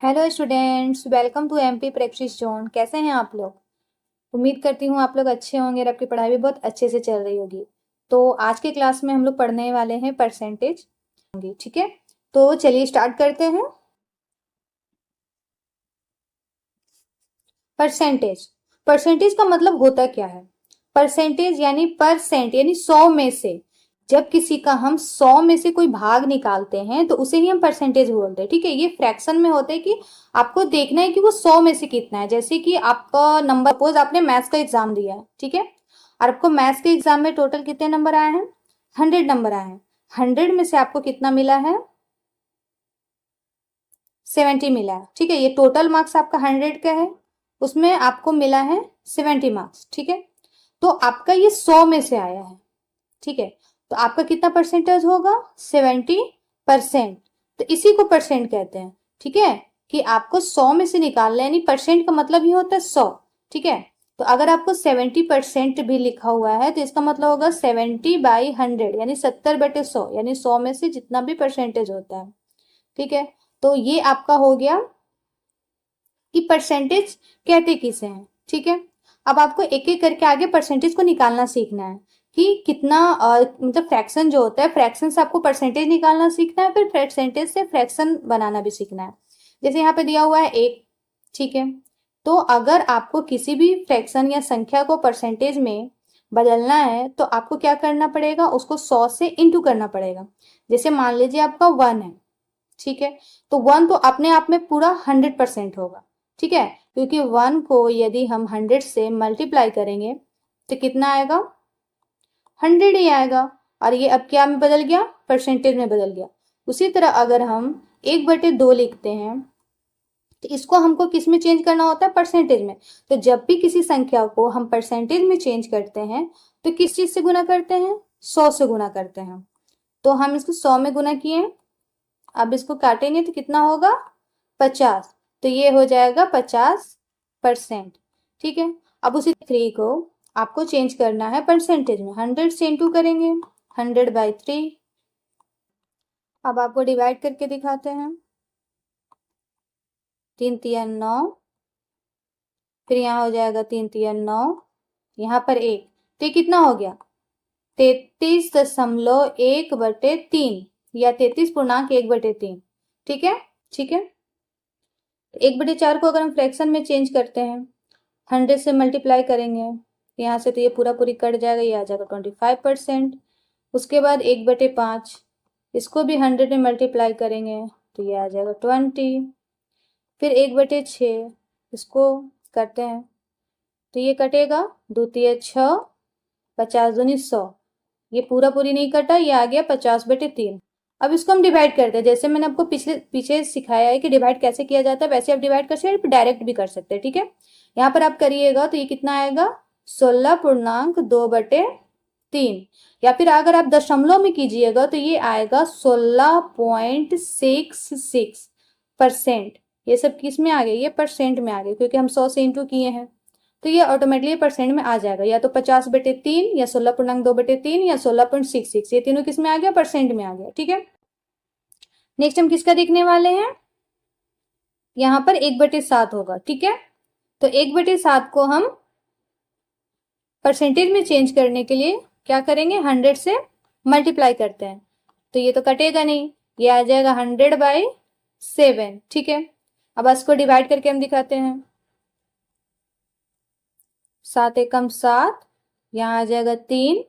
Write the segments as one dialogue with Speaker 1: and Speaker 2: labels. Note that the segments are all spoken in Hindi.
Speaker 1: Hello students, welcome to MP practice zone. कैसे हैं आप लोग? उम्मीद करती हूँ आप लोग अच्छे होंगे और आपकी पढ़ाई भी बहुत अच्छे से चल रही होगी। तो आज के क्लास में हम लोग पढ़ने वाले हैं परसेंटेज। ठीक है, तो चलिए स्टार्ट करते हैं। परसेंटेज परसेंटेज का मतलब होता क्या है? परसेंटेज यानी परसेंट यानी 100 में से जब किसी का हम 100 में से कोई भाग निकालते हैं तो उसे ही हम परसेंटेज बोलते हैं। ठीक है, ये फ्रैक्शन में होता है कि आपको देखना है कि वो 100 में से कितना है। जैसे कि आपका नंबर, सपोज आपने मैथ्स का एग्जाम दिया है, ठीक है, और आपको मैथ्स के एग्जाम में टोटल कितने नंबर आए हैं? 100 नंबर आए हैं। 100 में से आपको कितना मिला है? 70 मिला है। ठीक है, ये टोटल मार्क्स आपका 100 का है, उसमें आपको मिला है 70 मार्क्स। ठीक है, तो आपका ये 100 में से आया है। ठीक है, तो आपका कितना परसेंटेज होगा? 70%। तो इसी को परसेंट कहते हैं। ठीक है, कि आपको 100 में से निकालना है, यानी परसेंट का मतलब ही होता है 100। ठीक है, तो अगर आपको 70% भी लिखा हुआ है तो इसका मतलब होगा 70/100 यानी 70/100, यानी 100 में से जितना भी परसेंटेज होता है। ठीक है, तो ये आपका हो गया कि परसेंटेज कहते किसे हैं। ठीक है, अब आपको एक एक करके आगे परसेंटेज को निकालना सीखना है कि कितना मतलब फ्रैक्शन जो होता है, फ्रैक्शन से आपको परसेंटेज निकालना सीखना है, फिर परसेंटेज से फ्रैक्शन बनाना भी सीखना है। जैसे यहाँ पे दिया हुआ है 1। ठीक है, तो अगर आपको किसी भी फ्रैक्शन या संख्या को परसेंटेज में बदलना है तो आपको क्या करना पड़ेगा? उसको 100 से इंटू करना पड़ेगा। जैसे मान लीजिए आपका 1 है। ठीक है, तो 1 तो अपने आप में पूरा 100% होगा। ठीक है, क्योंकि 1 को यदि हम 100 से मल्टीप्लाई करेंगे तो कितना आएगा? 100 ही आएगा। और ये अब क्या में बदल गया? परसेंटेज में बदल गया। उसी तरह अगर हम 1/2 लिखते हैं तो इसको हमको किस में चेंज करना होता है? परसेंटेज में। तो जब भी किसी संख्या को हम परसेंटेज में चेंज करते हैं तो किस चीज से गुना करते हैं? 100 से गुना करते हैं। तो हम इसको 100 में गुना किए, अब इसको काटेंगे तो कितना होगा? 50। तो ये हो जाएगा 50%। ठीक है, अब उसी 3 को आपको चेंज करना है परसेंटेज में। 100 से इंटू करेंगे, 100/3। अब आपको डिवाइड करके दिखाते हैं। 3 तिया 9, फिर यहाँ हो जाएगा 3 तिया 9, यहाँ पर 1, तो ये कितना हो गया? 33.1/3 या 33.1/3। ठीक है, ठीक है, 1/4 को अगर हम फ्रैक्शन में चेंज करते हैं, 100 से मल्टीप्लाई करेंगे यहाँ से, तो ये पूरा पूरी कट जाएगा, ये आ जाएगा 25%। उसके बाद 1/5, इसको भी 100 में मल्टीप्लाई करेंगे तो ये आ जाएगा 20। फिर 1/6, इसको करते हैं तो ये कटेगा 2 तिया 6, 50 दूनी 100, ये पूरा पूरी नहीं कटा, ये आ गया 50/3। अब इसको हम डिवाइड करते हैं। जैसे मैंने आपको पीछे सिखाया है कि डिवाइड कैसे किया जाता है, वैसे आप डिवाइड कर सकते हैं, डायरेक्ट भी कर सकते हैं। ठीक है, यहाँ पर आप करिएगा तो ये कितना आएगा? 16.2/3। या फिर अगर आप दशमलव में कीजिएगा तो ये आएगा 16.66%। ये सब किस में आ गया? ये परसेंट में आ गया, क्योंकि हम 100 से इंटू किए हैं तो ये ऑटोमेटिकली परसेंट में आ जाएगा। या तो 50/3 या 16.2/3 या 16.66, ये तीनों किस में आ गया? परसेंट में आ गया। ठीक है, नेक्स्ट हम किसका देखने वाले हैं? यहाँ पर 1/7 होगा। ठीक है, तो 1/7 को हम परसेंटेज में चेंज करने के लिए क्या करेंगे? 100 से मल्टीप्लाई करते हैं, तो ये तो कटेगा नहीं, ये आ जाएगा 100/7। ठीक है, अब इसको डिवाइड करके हम दिखाते हैं। 7 एकम 7, यहाँ आ जाएगा 3,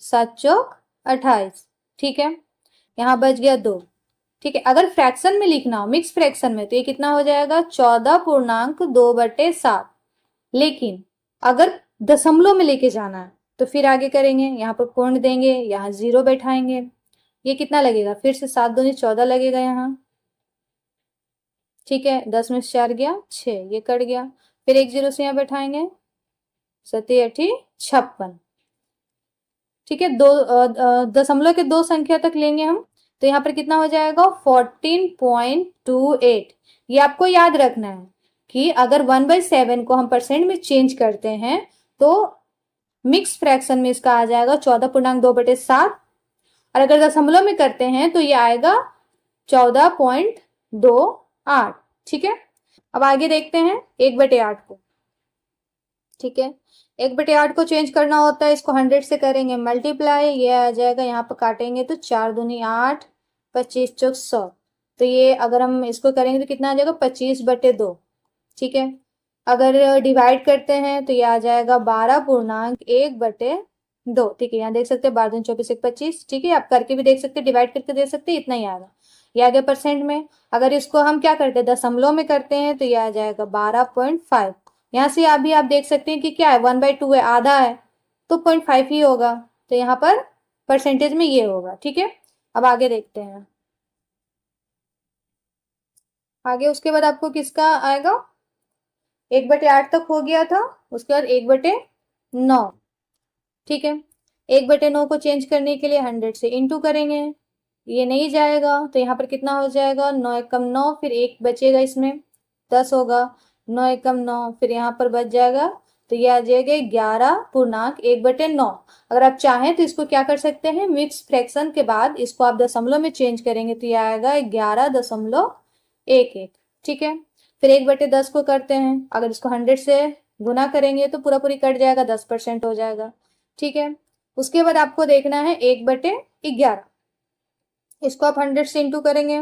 Speaker 1: 7 चौक 28। ठीक है, यहाँ बच गया 2। ठीक है, अगर फ्रैक्शन में लिखना हो, मिक्स फ्रैक्शन में, तो ये कितना हो जाएगा? 14.2/7। लेकिन अगर दशमलव में लेके जाना है तो फिर आगे करेंगे, यहाँ पर पूर्ण देंगे, यहाँ 0 बैठाएंगे, ये कितना लगेगा? फिर से 7 दूनी 14 लगेगा यहाँ। ठीक है, 10 में से 4 गया 6, ये कट गया, फिर एक 0 से यहाँ बैठाएंगे, 7 8 56। ठीक है, दो दशमलव के 2 संख्या तक लेंगे हम, तो यहाँ पर कितना हो जाएगा? 14.28। ये आपको याद रखना है कि अगर 1/7 को हम परसेंट में चेंज करते हैं तो मिक्स फ्रैक्शन में इसका आ जाएगा 14.2/7, और अगर दशमलव में करते हैं तो ये आएगा 14.28। ठीक है, अब आगे देखते हैं 1/8 को। ठीक है, 1/8 को चेंज करना होता है, इसको 100 से करेंगे मल्टीप्लाई, ये आ जाएगा यहाँ पर काटेंगे तो 4 दूनी 8, 25 चौक 100। तो ये अगर हम इसको करेंगे तो कितना आ जाएगा 25/2। ठीक है, अगर डिवाइड करते हैं तो ये आ जाएगा 12.1/2। ठीक है, यहाँ देख सकते हैं 12 दूनी 24 1 25। ठीक है, आप करके भी देख सकते हैं, डिवाइड करके देख सकते हैं, इतना ही आएगा। ये आ गया परसेंट में। अगर इसको हम क्या करते हैं दशमलव में करते हैं तो ये आ जाएगा 12.5। यहाँ से अभी आप देख सकते हैं कि क्या है 1/2 है, आधा है, तो 0.5 ही होगा। तो यहाँ पर परसेंटेज में ये होगा। ठीक है, अब आगे देखते हैं। आगे उसके बाद आपको किसका आएगा, 1/8 तक हो गया था, उसके बाद 1/9। ठीक है, 1/9 को चेंज करने के लिए 100 से इंटू करेंगे, ये नहीं जाएगा तो यहाँ पर कितना हो जाएगा 9 एकम 9, फिर एक बचेगा इसमें 10 होगा, 9 एकम 9, फिर यहाँ पर बच जाएगा तो ये आ जाएगा 11.1/9। अगर आप चाहें तो इसको क्या कर सकते हैं, मिक्स फ्रैक्शन के बाद इसको आप दशमलव में चेंज करेंगे तो ये आएगा 11.11। ठीक है, फिर 1/10 को करते हैं, अगर इसको 100 से गुना करेंगे तो पूरा पूरी कट जाएगा, 10% हो जाएगा। ठीक है, उसके बाद आपको देखना है 1/11, इसको आप 100 से इंटू करेंगे।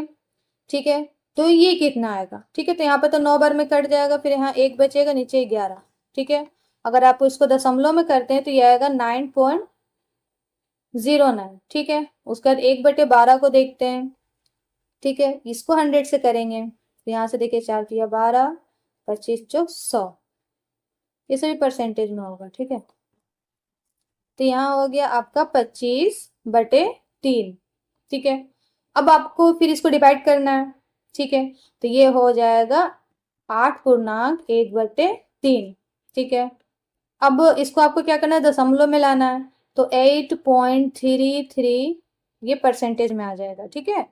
Speaker 1: ठीक है, तो ये कितना आएगा। ठीक है, तो यहाँ पर तो 9 बार में कट जाएगा, फिर यहाँ 1 बचेगा, नीचे 11। ठीक है, अगर आप इसको दशमलव में करते हैं तो ये आएगा 9.09। ठीक है, उसके बाद 1/12 को देखते हैं। ठीक है, इसको 100 से करेंगे तो यहाँ से देखिए 4 दिया 12, 25 चौक 100, ये सभी परसेंटेज में होगा। ठीक है, तो यहाँ हो गया आपका 25/3। ठीक है, अब आपको फिर इसको डिवाइड करना है। ठीक है, तो ये हो जाएगा 8.1/3। ठीक है, अब इसको आपको क्या करना है दशमलव में लाना है, तो 8.33 ये परसेंटेज में आ जाएगा। ठीक है,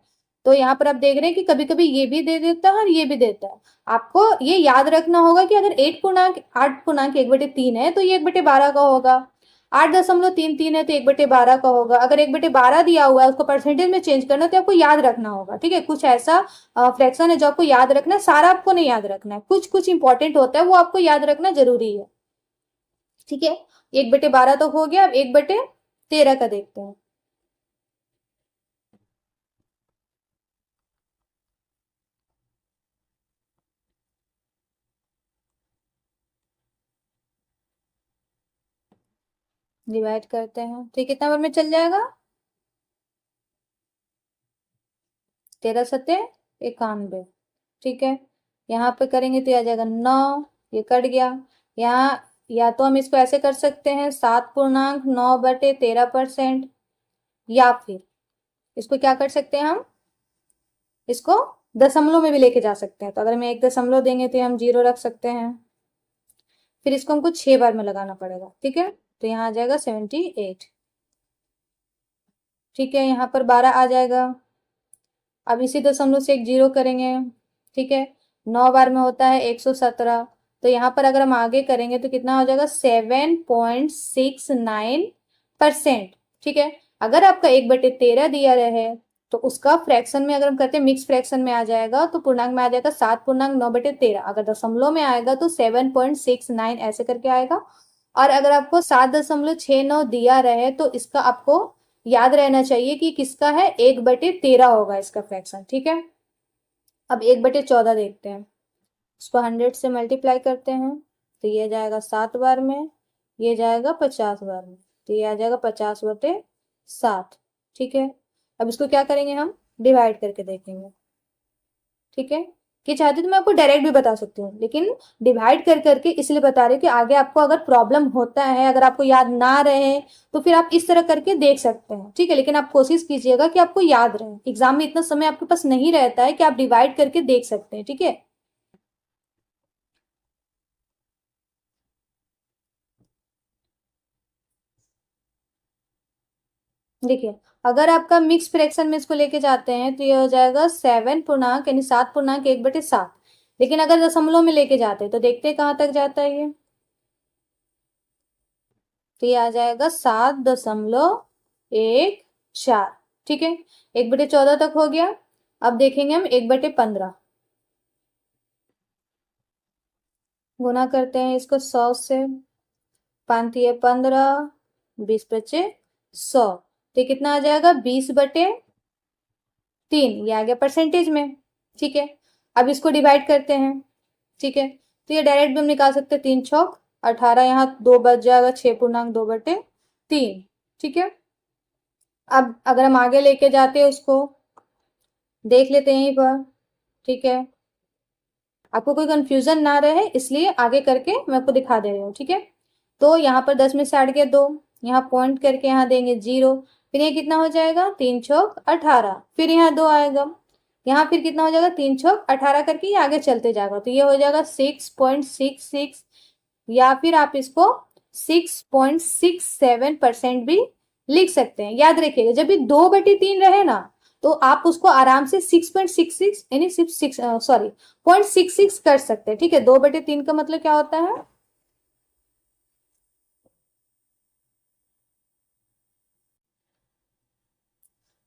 Speaker 1: तो यहाँ पर आप देख रहे हैं कि कभी कभी ये भी दे देता है और ये भी देता है। आपको ये याद रखना होगा कि अगर 8.1/3 है तो ये 1/12 का होगा, 8.33 है तो 1/12 का होगा। अगर 1/12 दिया हुआ है उसको परसेंटेज में चेंज करना तो आपको याद रखना होगा। ठीक है, कुछ ऐसा फ्रैक्शन है जो आपको याद रखना है, सारा आपको नहीं याद रखना है, कुछ कुछ इंपॉर्टेंट होता है वो आपको याद रखना जरूरी है। ठीक है, 1/12 तो हो गया, अब 1/13 का देखते हैं। डिवाइड करते हैं तो कितना बार में चल जाएगा, 13×7=91। ठीक है, यहाँ पे करेंगे तो आ जाएगा 9, ये कट गया। यहाँ या तो हम इसको ऐसे कर सकते हैं 7.9/13%, या फिर इसको क्या कर सकते हैं हम, इसको दशमलव में भी लेके जा सकते हैं। तो अगर हम 1 दशमलव देंगे तो हम 0 रख सकते हैं, फिर इसको हमको 6 बार में लगाना पड़ेगा। ठीक है, तो यहाँ आ जाएगा 78। ठीक है, यहाँ पर 12 आ जाएगा, अब इसी दशमलव से एक 0 करेंगे। ठीक है, 9 बार में होता है 117, तो यहाँ पर अगर हम आगे करेंगे तो कितना हो जाएगा 7.69%। ठीक है, अगर आपका 1/13 दिया रहे तो उसका फ्रैक्शन में अगर हम करते हैं मिक्स फ्रैक्शन में आ जाएगा तो पूर्णांक में आ जाएगा 7.9/13। अगर दशमलव में आएगा तो 7.69 ऐसे करके आएगा। और अगर आपको 7.69 दिया रहे तो इसका आपको याद रहना चाहिए कि किसका है, 1/13 होगा इसका फ्रैक्शन। ठीक है, अब 1/14 देखते हैं, इसको 100 से मल्टीप्लाई करते हैं तो ये जाएगा 7 बार में, ये जाएगा 50 बार में, तो ये आ जाएगा 50/7। ठीक है, अब इसको क्या करेंगे हम डिवाइड करके देखेंगे। ठीक है, कि चाहते तो मैं आपको डायरेक्ट भी बता सकती हूँ, लेकिन डिवाइड कर करके इसलिए बता रही हूँ कि आगे आपको अगर प्रॉब्लम होता है, अगर आपको याद ना रहे तो फिर आप इस तरह करके देख सकते हैं। ठीक है, लेकिन आप कोशिश कीजिएगा कि आपको याद रहे, एग्जाम में इतना समय आपके पास नहीं रहता है कि आप डिवाइड करके देख सकते हैं। ठीक है, देखिए अगर आपका मिक्स फ्रैक्शन में इसको लेके जाते हैं तो ये हो जाएगा 7.1/7। लेकिन अगर दशमलव में लेके जाते हैं तो देखते हैं कहाँ तक जाता है ये, तो ये आ जाएगा 7.14। ठीक है, 1/14 तक हो गया। अब देखेंगे हम 1/15। गुना करते हैं इसको 100 से, 5×15, 20×5 = 100, तो ये कितना आ जाएगा 20/3, ये आ गया परसेंटेज में। ठीक है, अब इसको डिवाइड करते हैं। ठीक है, तो ये डायरेक्ट भी हम निकाल सकते हैं, 3×6 = 18, यहाँ 2 बच जाएगा, 6×2/3। ठीक है, अब अगर हम आगे लेके जाते हैं उसको, देख लेते हैं यहीं पर। ठीक है, आपको कोई कंफ्यूजन ना रहे इसलिए आगे करके मैं आपको दिखा दे रही हूँ। ठीक है, तो यहाँ पर 10 में से 8 गया 2, यहाँ पॉइंट करके यहाँ देंगे 0, फिर ये कितना हो जाएगा 3×6 = 18, फिर यहाँ 2 आएगा, यहाँ फिर कितना हो जाएगा 3×6 = 18 करके ये आगे चलते जाएगा, तो ये हो जाएगा 6.66, या फिर आप इसको 6.67% भी लिख सकते हैं। याद रखिएगा जब भी 2/3 रहे ना, तो आप उसको आराम से 6.66 यानी सिर्फ 0.66 कर सकते हैं। ठीक है, 2/3 का मतलब क्या होता है,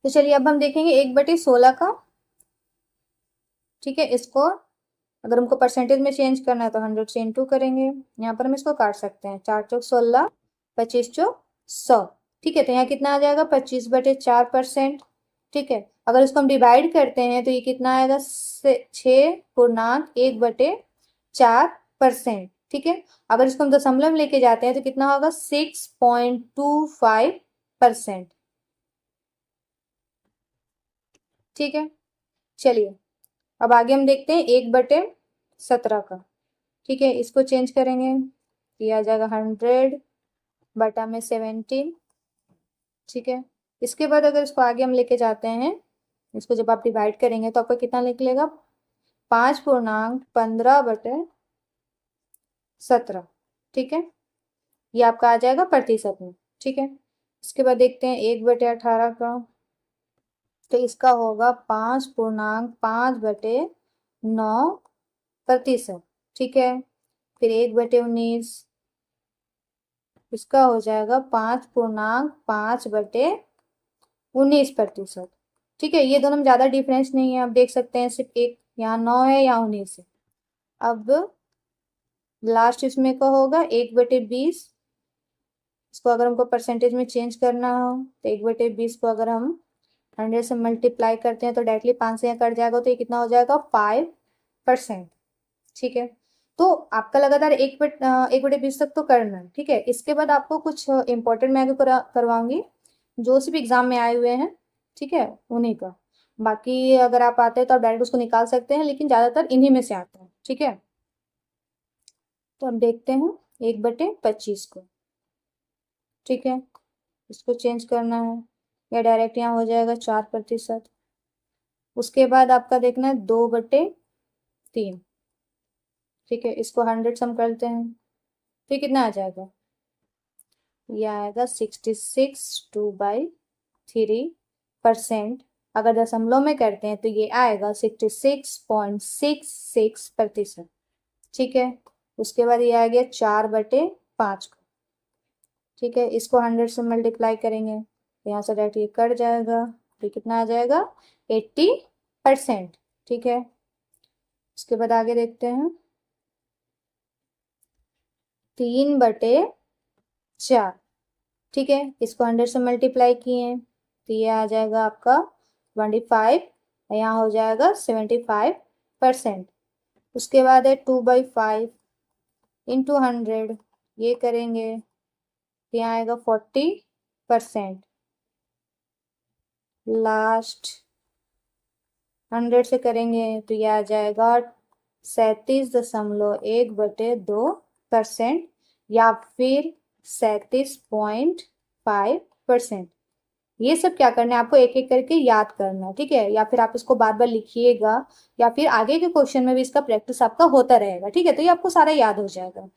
Speaker 1: तो चलिए अब हम देखेंगे 1/16 का। ठीक है, इसको अगर हमको परसेंटेज में चेंज करना है तो 100 से इंटू करेंगे, यहाँ पर हम इसको काट सकते हैं, 4×4 = 16, 25×4 100। ठीक है, तो यहाँ कितना आ जाएगा 25/4%। ठीक है, अगर इसको हम डिवाइड करते हैं तो ये कितना आएगा 6.1/4%। ठीक है, अगर इसको हम दशमलव में लेके जाते हैं तो कितना होगा 6.25%। ठीक है, चलिए अब आगे हम देखते हैं 1/17 का। ठीक है, इसको चेंज करेंगे, ये आ जाएगा 100/17। ठीक है, इसके बाद अगर इसको आगे हम लेके जाते हैं, इसको जब आप डिवाइड करेंगे तो आपको कितना निकलेगा 5.15/17। ठीक है, ये आपका आ जाएगा प्रतिशत में। ठीक है, इसके बाद देखते हैं 1/18 का, तो इसका होगा 5.5/9%। ठीक है, फिर 1/19, इसका हो जाएगा 5.5/19%। ठीक है, ये दोनों में ज्यादा डिफरेंस नहीं है, आप देख सकते हैं सिर्फ एक यहाँ 9 है, यहाँ 19 है। अब लास्ट इसमें का होगा 1/20, इसको अगर हमको परसेंटेज में चेंज करना हो तो 1/20 को अगर हम 100 से मल्टीप्लाई करते हैं तो डायरेक्टली 5 से यहाँ कट जाएगा, तो ये कितना हो जाएगा 5%। ठीक है, तो आपका लगातार 1/20 तक तो करना है। ठीक है, इसके बाद आपको कुछ इंपॉर्टेंट मैं आगे करवाऊंगी जो सिर्फ एग्जाम में आए हुए हैं। ठीक है, उन्हीं का, बाकी अगर आप आते हैं तो आप डायरेक्ट उसको निकाल सकते हैं, लेकिन ज्यादातर इन्हीं में से आता है। ठीक है, तो अब देखते हैं 1/25 को। ठीक है, इसको चेंज करना है, या डायरेक्ट यहाँ हो जाएगा 4%। उसके बाद आपका देखना है 2/3। ठीक है, इसको 100 सम करते हैं, तो कितना आ जाएगा, यह आएगा 66/2/3%। अगर दशमलव में करते हैं तो ये आएगा 66.66%। ठीक है, उसके बाद ये आ गया 4/5 को। ठीक है, इसको 100 से मल्टीप्लाई करेंगे तो यहाँ से डायरेक्ट ये कट जाएगा, तो कितना आ जाएगा 80%। ठीक है, उसके बाद आगे देखते हैं 3/4। ठीक है, इसको 100 से मल्टीप्लाई किए तो ये आ जाएगा आपका 25, यहाँ हो जाएगा 75%। उसके बाद है 2/5 इंटू 100, ये करेंगे तो यहाँ आएगा 40%। लास्ट 100 से करेंगे तो ये आ जाएगा 37.1/2%, या फिर 37.5%। ये सब क्या करना है आपको एक एक करके याद करना है। ठीक है, या फिर आप इसको बार बार लिखिएगा, या फिर आगे के क्वेश्चन में भी इसका प्रैक्टिस आपका होता रहेगा। ठीक है, तो ये आपको सारा याद हो जाएगा।